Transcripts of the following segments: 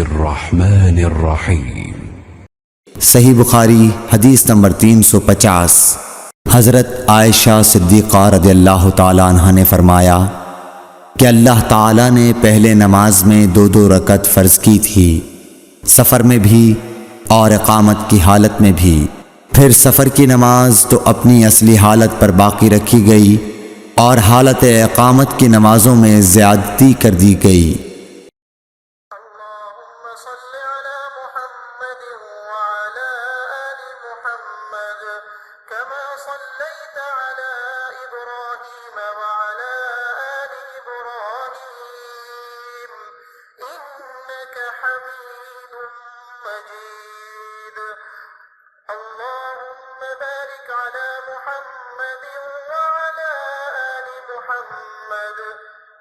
बिस्मिल्लाहिर्रहमानिर्रहीम। सही बुखारी हदीस नंबर 350। हज़रत आयशा सिद्दीक़ा रज़ियल्लाहु ताला अन्हा ने फरमाया कि अल्लाह ताला ने पहले नमाज में 2-2 रकत फ़र्ज़ की थी, सफ़र में भी और इक़ामत की हालत में भी। फिर सफ़र की नमाज तो अपनी असली हालत पर बाकी रखी गई और हालत इक़ामत की नमाज़ों में ज़्यादती कर दी गई।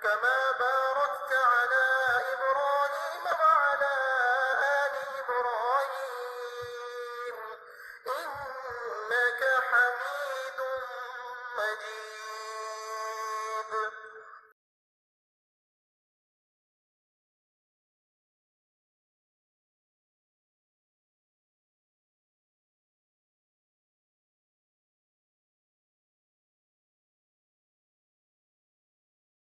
كما باركت على إبراهيم وعلى آل إبراهيم إنك حميد مجيد।